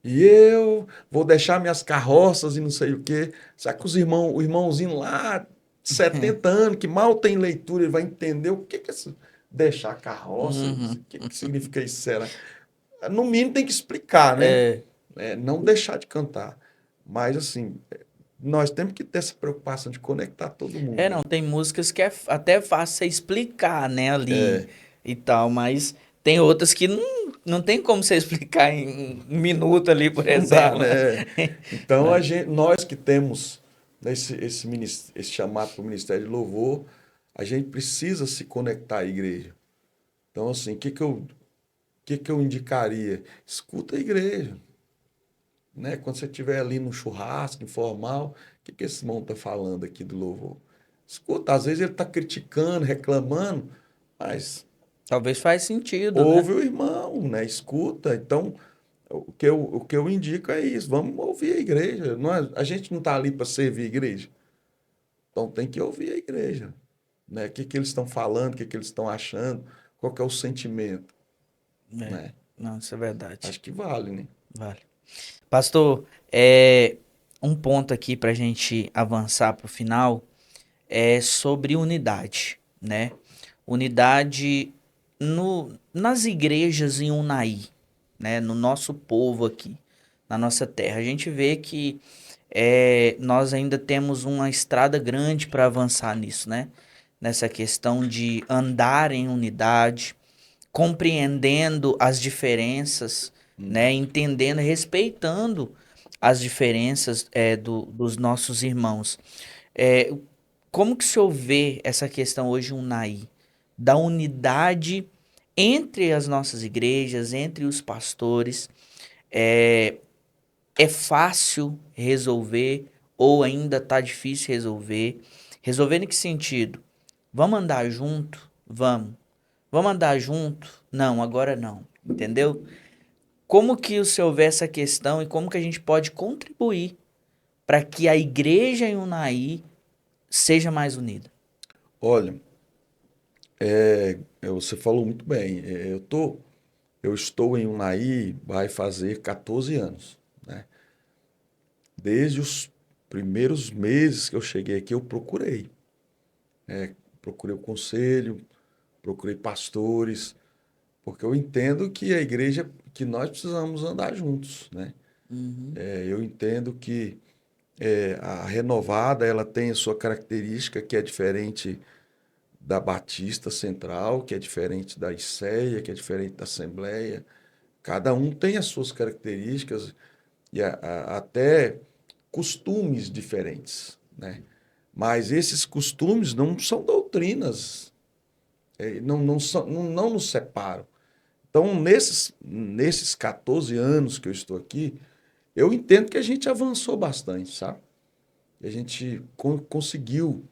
E eu vou deixar minhas carroças e não sei o quê. Será que o irmãozinho lá, 70 anos, que mal tem leitura, ele vai entender o que é esse deixar carroça? O Uhum. que significa isso, será? No mínimo tem que explicar, né? É. Não deixar de cantar. Mas, assim, nós temos que ter essa preocupação de conectar todo mundo, Não, né? tem músicas que é até fácil você explicar, né, ali e tal, mas tem outras que não tem como você explicar em um minuto ali, por Não dá, exemplo. né? Então, Né? nós que temos esse chamado para o Ministério de Louvor, a gente precisa se conectar à igreja. Então, assim, o que que eu indicaria? Escuta a igreja, né? Quando você estiver ali no churrasco informal, o que esse irmão está falando aqui do louvor? Escuta, às vezes ele está criticando, reclamando, mas Talvez faz sentido, né? ouve o irmão, né? Escuta. Então, o que eu indico é isso. Vamos ouvir a igreja. A gente não está ali para servir a igreja. Então tem que ouvir a igreja. Né? O que eles estão falando, o que eles estão achando, qual que é o sentimento, É, né? não, isso é verdade. Acho que vale, né? Vale. Pastor, um ponto aqui para a gente avançar para o final é sobre unidade, né? Unidade nas igrejas em Unai, né? No nosso povo aqui, na nossa terra. A gente vê que nós ainda temos uma estrada grande para avançar nisso, né? Nessa questão de andar em unidade, compreendendo as diferenças, né? Uhum. Entendendo, respeitando as diferenças dos nossos irmãos. É, como que o senhor vê essa questão hoje, Unai, da unidade entre as nossas igrejas, entre os pastores? É, é fácil resolver ou ainda tá difícil resolver? Resolver em que sentido? Vamos andar junto? Vamos. Vamos andar junto? Não, agora não. Entendeu? Como que o senhor vê essa questão e como que a gente pode contribuir para que a igreja em Unai seja mais unida? Olha, você falou muito bem. Eu estou em Unai, vai fazer 14 anos, né? Desde os primeiros meses que eu cheguei aqui, eu procurei o conselho, procurei pastores, porque eu entendo que a igreja, que nós precisamos andar juntos, né? Uhum, Eu entendo que a renovada, ela tem a sua característica que é diferente da Batista Central, que é diferente da ICEA, que é diferente da Assembleia. Cada um tem as suas características e até costumes diferentes, né? Mas esses costumes não são doutrinas, não nos separam. Então, nesses 14 anos que eu estou aqui, eu entendo que a gente avançou bastante, sabe? A gente conseguiu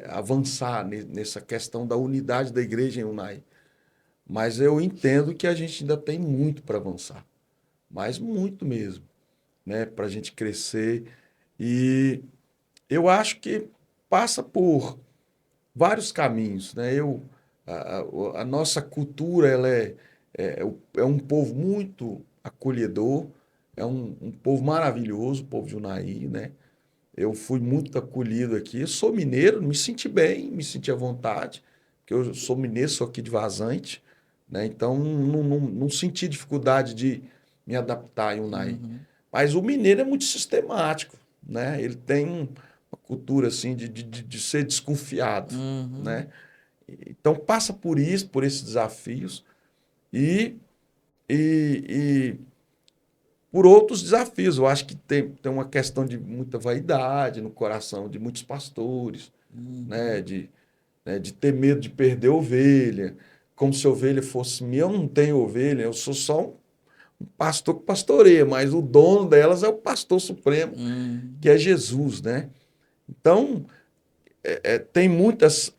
avançar nessa questão da unidade da igreja em Unai. Mas eu entendo que a gente ainda tem muito para avançar, mas muito mesmo, né? Para a gente crescer. E eu acho que passa por vários caminhos, né? A nossa cultura é um povo muito acolhedor, é um povo maravilhoso, o povo de Unai, né? Eu fui muito acolhido aqui. Eu sou mineiro, me senti bem, me senti à vontade, porque eu sou mineiro, sou aqui de Vazante, né? Então não senti dificuldade de me adaptar em Unai. uhum, Mas o mineiro é muito sistemático, né? Ele tem uma cultura assim de ser desconfiado, uhum, né? Então passa por isso, por esses desafios e, e por outros desafios. Eu acho que tem uma questão de muita vaidade no coração de muitos pastores, né? uhum, De ter medo de perder ovelha, como se a ovelha fosse minha. Eu não tenho ovelha, eu sou só um pastor que pastoreia, mas o dono delas é o pastor supremo, que uhum, é Jesus, né? Então,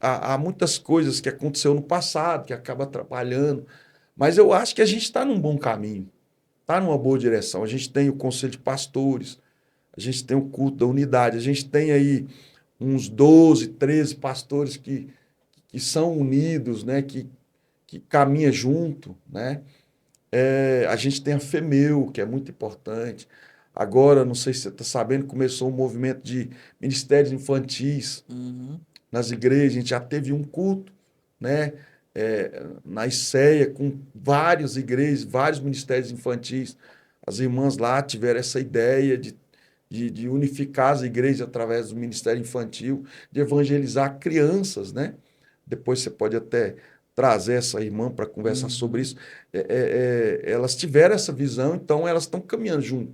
há muitas coisas que aconteceu no passado que acaba atrapalhando, mas eu acho que a gente está num bom caminho, está numa boa direção. A gente tem o conselho de pastores, a gente tem o culto da unidade, a gente tem aí uns 12, 13 pastores que são unidos, né? Que caminha junto, né? A gente tem a FEMEU, que é muito importante. Agora, não sei se você está sabendo, começou um movimento de ministérios infantis uhum, nas igrejas. A gente já teve um culto, né? Na ICEA, com várias igrejas, vários ministérios infantis. As irmãs lá tiveram essa ideia de unificar as igrejas através do ministério infantil, de evangelizar crianças, né? Depois você pode até trazer essa irmã para conversar sobre uhum, isso. Elas tiveram essa visão, então elas estão caminhando junto.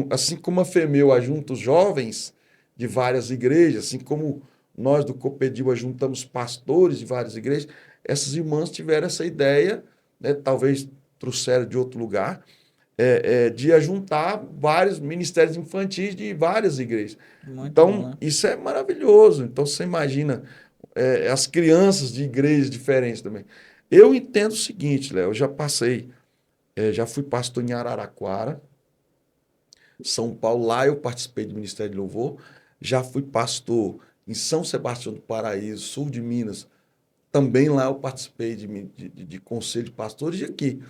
Assim como a FEMEU ajunta os jovens de várias igrejas, assim como nós do Copedil ajuntamos pastores de várias igrejas, essas irmãs tiveram essa ideia, né, talvez trouxeram de outro lugar, de ajuntar vários ministérios infantis de várias igrejas. muito bom, Então, né? isso é maravilhoso. Então, você imagina as crianças de igrejas diferentes também. Eu entendo o seguinte, Léo, eu já passei, já fui pastor em Araraquara, São Paulo, lá eu participei do Ministério de Louvor, já fui pastor em São Sebastião do Paraíso, sul de Minas, também lá eu participei de conselho de pastores e aqui.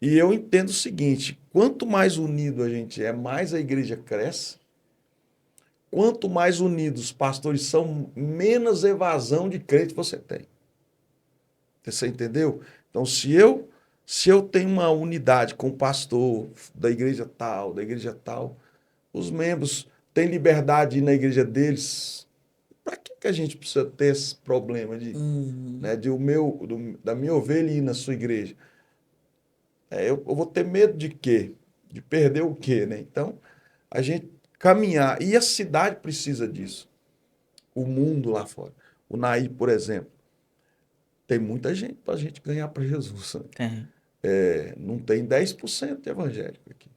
E eu entendo o seguinte: quanto mais unido a gente é, mais a igreja cresce. Quanto mais unidos os pastores são, menos evasão de crente você tem. Você entendeu? Então, se eu tenho uma unidade com o pastor da igreja tal, os membros têm liberdade de ir na igreja deles. Para que a gente precisa ter esse problema Uhum. de da minha ovelha ir na sua igreja? Eu vou ter medo de quê? De perder o quê, né? Então, a gente caminhar. E a cidade precisa disso. O mundo lá fora. O Naí, por exemplo, tem muita gente para a gente ganhar para Jesus. Né? Tem. Não tem 10% de evangélico aqui.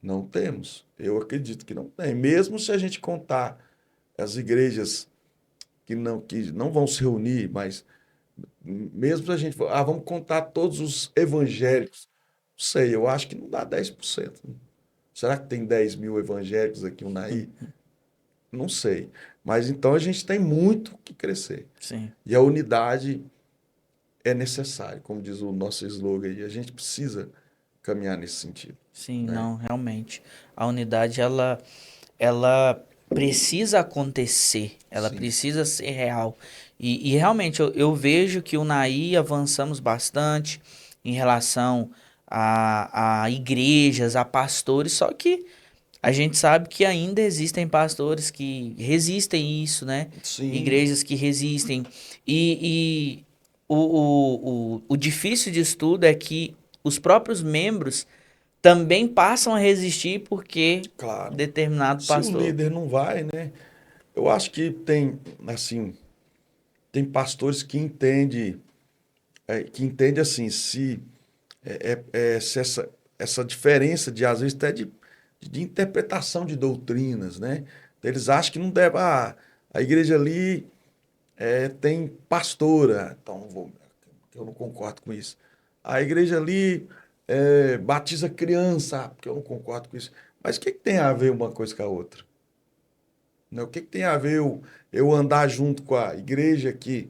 Não temos. Eu acredito que não tem. Mesmo se a gente contar as igrejas que não vão se reunir, mas mesmo se a gente for, vamos contar todos os evangélicos. Não sei, eu acho que não dá 10%. Será que tem 10 mil evangélicos aqui no Naí? Uhum. Não sei. Mas então a gente tem muito que crescer. Sim. E a unidade é necessária, como diz o nosso slogan aí. A gente precisa caminhar nesse sentido, Sim, né? não, realmente. A unidade, ela precisa acontecer, ela Sim, precisa ser real. E realmente eu vejo que o Naí avançamos bastante em relação a igrejas, a pastores, só que a gente sabe que ainda existem pastores que resistem a isso, né? sim, Igrejas que resistem. E o difícil disso tudo é que os próprios membros também passam a resistir porque claro. determinado Se o pastor. líder não vai, né? Eu acho que tem, assim, tem pastores que entende assim, se essa diferença de, às vezes, até de interpretação de doutrinas, né? Eles acham que não deve, a igreja ali tem pastora, então eu não concordo com isso. A igreja ali batiza criança, porque eu não concordo com isso. Mas o que tem a ver uma coisa com a outra? Né? O que tem a ver eu andar junto com a igreja que.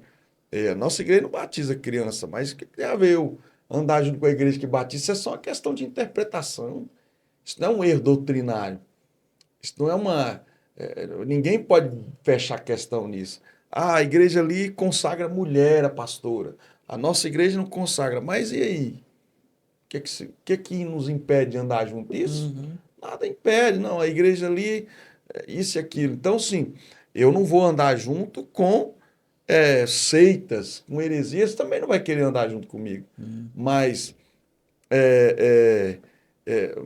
A nossa igreja não batiza criança, mas o que tem a ver eu andar junto com a igreja que batiza? Isso é só uma questão de interpretação. Isso não é um erro doutrinário. Isso não é uma. Ninguém pode fechar questão nisso. A igreja ali consagra mulher, a pastora. A nossa igreja não consagra. Mas e aí? O que nos impede de andar junto? Isso? Uhum. Nada impede, não. A igreja ali, isso e aquilo. Então, sim, eu não vou andar junto com seitas, com heresias, também não vai querer andar junto comigo. Uhum. Mas é, é, é,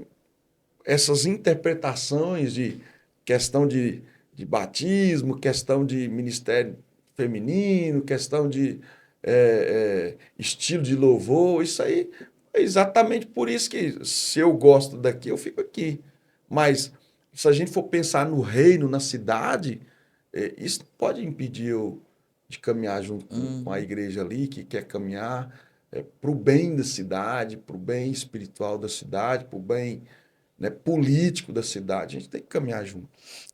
essas interpretações de questão de batismo, questão de ministério feminino, questão de estilo de louvor, isso aí é exatamente por isso que se eu gosto daqui, eu fico aqui. Mas se a gente for pensar no reino, na cidade, isso não pode impedir eu de caminhar junto com a Uhum. igreja ali, que quer caminhar para o bem da cidade, para o bem espiritual da cidade, para o bem, né, político da cidade. A gente tem que caminhar junto.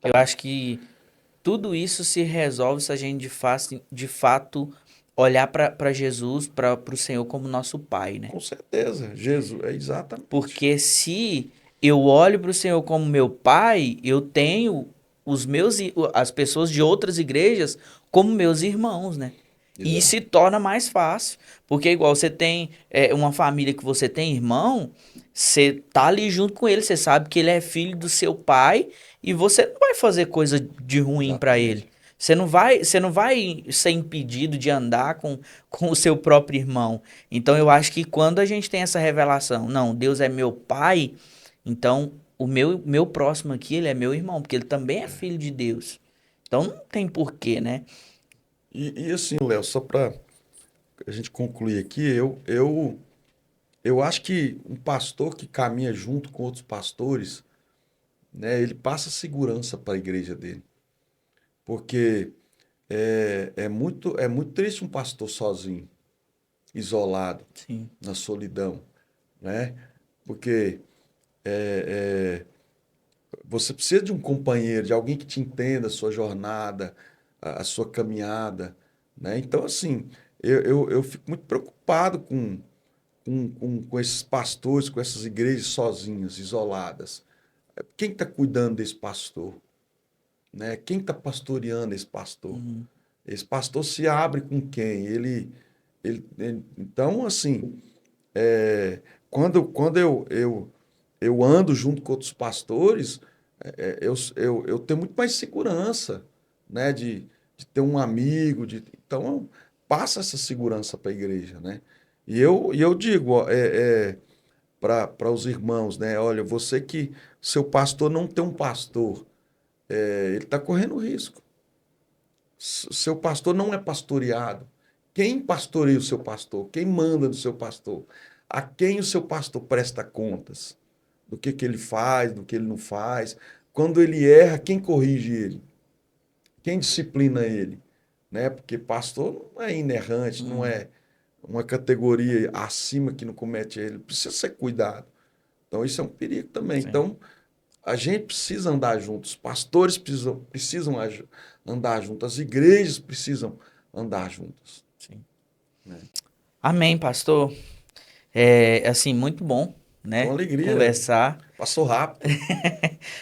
Eu acho que tudo isso se resolve se a gente de fato olhar para Jesus, para o Senhor como nosso Pai, né? Com certeza, Jesus, é exatamente. Porque se eu olho para o Senhor como meu Pai, eu tenho as pessoas de outras igrejas como meus irmãos, né? E Exato. se torna mais fácil, porque igual você tem uma família que você tem irmão, você tá ali junto com ele, você sabe que ele é filho do seu pai e você não vai fazer coisa de ruim para ele. Exatamente. Você não vai ser impedido de andar com o seu próprio irmão. Então eu acho que quando a gente tem essa revelação, não, Deus é meu pai, então o meu próximo aqui, ele é meu irmão, porque ele também é filho de Deus. Então não tem porquê, né? E assim, Léo, só para a gente concluir aqui, eu acho que um pastor que caminha junto com outros pastores, né, ele passa segurança para a igreja dele. Porque é muito triste um pastor sozinho, isolado, Sim. na solidão, né? Porque é, você precisa de um companheiro, de alguém que te entenda a sua jornada, a sua caminhada, né? Então, assim, eu fico muito preocupado com esses pastores, com essas igrejas sozinhas, isoladas. Quem está cuidando desse pastor? Né? Quem está pastoreando esse pastor? Uhum. Esse pastor se abre com quem? Então, assim, quando eu ando junto com outros pastores, eu tenho muito mais segurança, né? De ter um amigo, então passa essa segurança para a igreja, né? E eu digo, ó, para os irmãos, né? Olha, você que seu pastor não tem um pastor, ele está correndo risco. Seu pastor não é pastoreado. Quem pastoreia o seu pastor? Quem manda no seu pastor? A quem o seu pastor presta contas? Do que ele faz, do que ele não faz? Quando ele erra, quem corrige ele? Quem disciplina ele? Né? Porque pastor não é inerrante, não Uhum. é uma categoria acima que não comete ele. Precisa ser cuidado. Então, isso é um perigo também. Sim, Então, a gente precisa andar juntos, os pastores precisam andar juntos, as igrejas precisam andar juntas. sim. Né? Amém, pastor. É, assim, muito bom, Foi uma né? alegria, Conversar. passou rápido.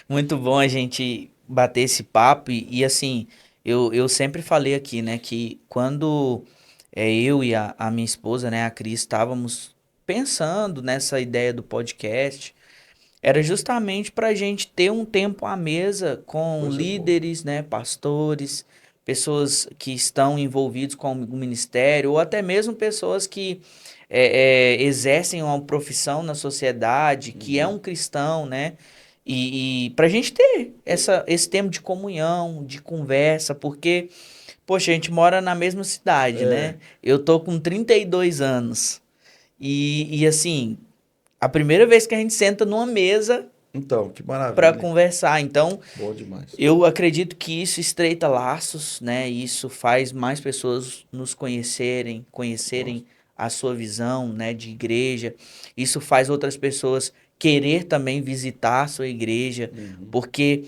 Muito bom a gente bater esse papo e assim, eu sempre falei aqui, né, que quando eu e a minha esposa, né, a Cris, estávamos pensando nessa ideia do podcast, era justamente para a gente ter um tempo à mesa com Coisa boa. líderes, né, pastores, pessoas que estão envolvidos com o ministério, ou até mesmo pessoas que exercem uma profissão na sociedade, que é Uhum. um cristão, né? E para a gente ter esse tempo de comunhão, de conversa, porque, poxa, a gente mora na mesma cidade, né? É, Eu tô com 32 anos. E assim, a primeira vez que a gente senta numa mesa então, que para maravilha. conversar. Então, Bom demais. eu acredito que isso estreita laços, né? Isso faz mais pessoas nos Nossa. conhecerem a sua visão, né, de igreja. Isso faz outras pessoas querer também visitar a sua igreja, Uhum. porque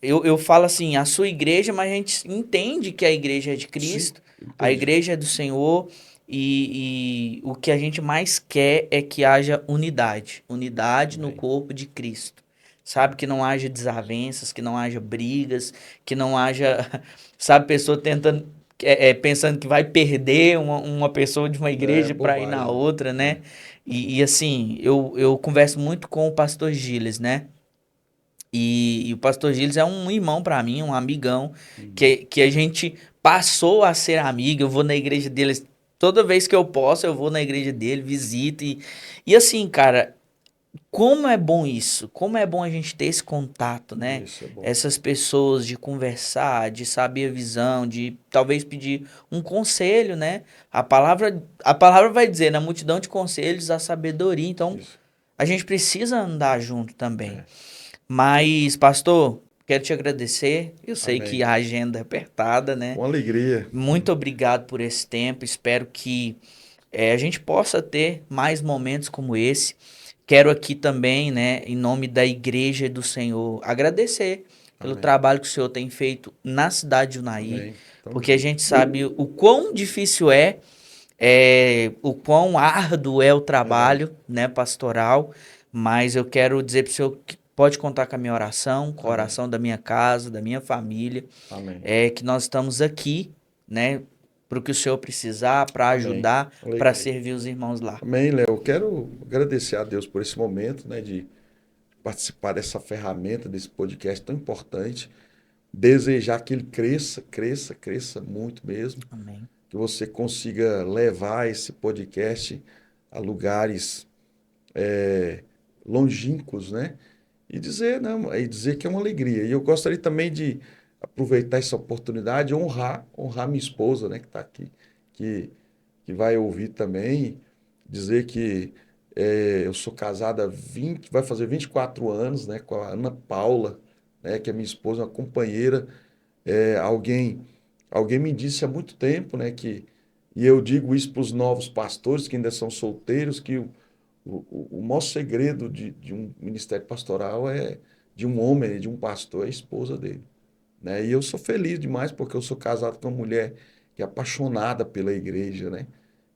eu falo assim, a sua igreja, mas a gente entende que a igreja é de Sim, Cristo, a entendi. igreja é do Senhor, e o que a gente mais quer é que haja unidade, unidade no Amém. corpo de Cristo. Sabe, que não haja desavenças, que não haja brigas, que não haja, sabe, pessoa tentando, pensando que vai perder uma pessoa de uma É igreja para ir na bobagem. outra, Né? né? E assim, eu converso muito com o pastor Giles, né? E o pastor Giles é um irmão para mim, um amigão, Uhum. que a gente passou a ser amigo. Eu vou na igreja deles toda vez que eu posso, eu vou na igreja dele, visito. E assim, cara, como é bom isso? Como é bom a gente ter esse contato, né? Isso é bom. Essas pessoas de conversar, de saber a visão, de talvez pedir um conselho, né? A palavra vai dizer, na multidão de conselhos, a sabedoria. Então, Isso. a gente precisa andar junto também. É. Mas, pastor, quero te agradecer. Eu sei que Amém. a agenda é apertada, né? Com alegria. Muito obrigado por esse tempo. Espero que a gente possa ter mais momentos como esse. Quero aqui também, né, em nome da Igreja do Senhor, agradecer pelo Amém. trabalho que o Senhor tem feito na cidade de Unai, Amém. Tamo porque a junto. gente sabe o quão difícil o quão árduo é o É. trabalho, né, pastoral, mas eu quero dizer para o Senhor que pode contar com a minha oração, com a Amém. oração da minha casa, da minha família, Amém. que nós estamos aqui, né, para o que o Senhor precisar, para Amém. ajudar, para Alegria. servir os irmãos lá. Amém, Léo. Eu quero agradecer a Deus por esse momento, né, de participar dessa ferramenta, desse podcast tão importante. Desejar que ele cresça, cresça, cresça muito mesmo. Amém. Que você consiga levar esse podcast a lugares longínquos, né? E dizer, não, e dizer que é uma alegria. E eu gostaria também de aproveitar essa oportunidade e honrar minha esposa, né, que está aqui, que, que vai ouvir também, dizer que eu sou casado há 20, vai fazer 24 anos, né, com a Ana Paula, né, que é minha esposa, uma companheira, alguém me disse há muito tempo, né, e eu digo isso para os novos pastores que ainda são solteiros, que o maior segredo de um ministério pastoral de um homem, de um pastor, é a esposa dele. né? E eu sou feliz demais porque eu sou casado com uma mulher que é apaixonada pela igreja, né?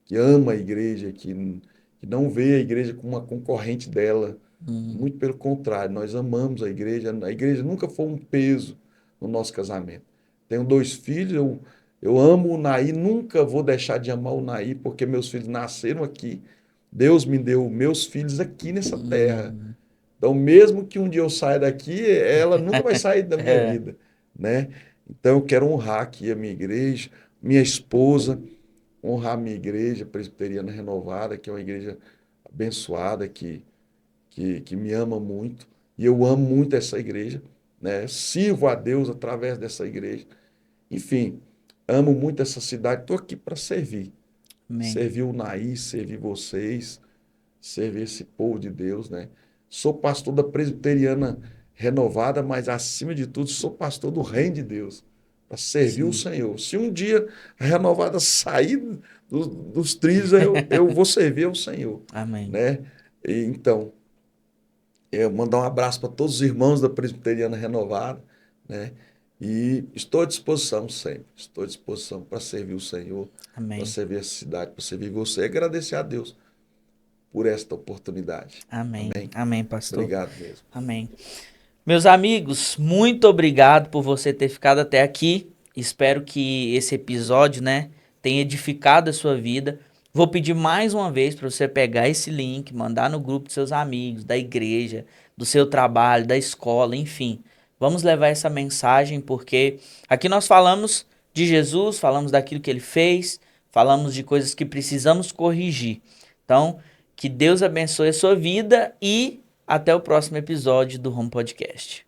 Que ama a igreja, que não vê a igreja como uma concorrente dela. Hum, Muito pelo contrário, nós amamos a igreja. A igreja nunca foi um peso no nosso casamento. Tenho 2 filhos, eu amo o Naí, nunca vou deixar de amar o Naí, porque meus filhos nasceram aqui. Deus me deu meus filhos aqui nessa terra. hum, Então, mesmo que um dia eu saia daqui, ela nunca vai sair da minha é, vida, né? Então, eu quero honrar aqui a minha igreja, minha esposa, honrar a minha igreja presbiteriana renovada, que é uma igreja abençoada, que me ama muito. E eu amo muito essa igreja, né? Sirvo a Deus através dessa igreja. Enfim, amo muito essa cidade. Estou aqui para servir. amém. Servir o Naí, servir vocês, servir esse povo de Deus, né? Sou pastor da presbiteriana renovada, mas acima de tudo sou pastor do reino de Deus, para servir o Sim, Senhor. Se um dia a renovada sair dos trilhos, eu vou servir ao Senhor, amém. né? E, então, eu mandar um abraço para todos os irmãos da presbiteriana renovada, né? E estou à disposição sempre. Estou à disposição para servir o Senhor, para Amém. servir a cidade, para servir você e agradecer a Deus por esta oportunidade. Amém. Amém? Amém, pastor. Obrigado mesmo. Amém. Meus amigos, muito obrigado por você ter ficado até aqui. Espero que esse episódio, né, tenha edificado a sua vida. Vou pedir mais uma vez para você pegar esse link, mandar no grupo dos seus amigos, da igreja, do seu trabalho, da escola, enfim. Vamos levar essa mensagem porque aqui nós falamos de Jesus, falamos daquilo que ele fez, falamos de coisas que precisamos corrigir. Então, que Deus abençoe a sua vida e até o próximo episódio do Home Podcast.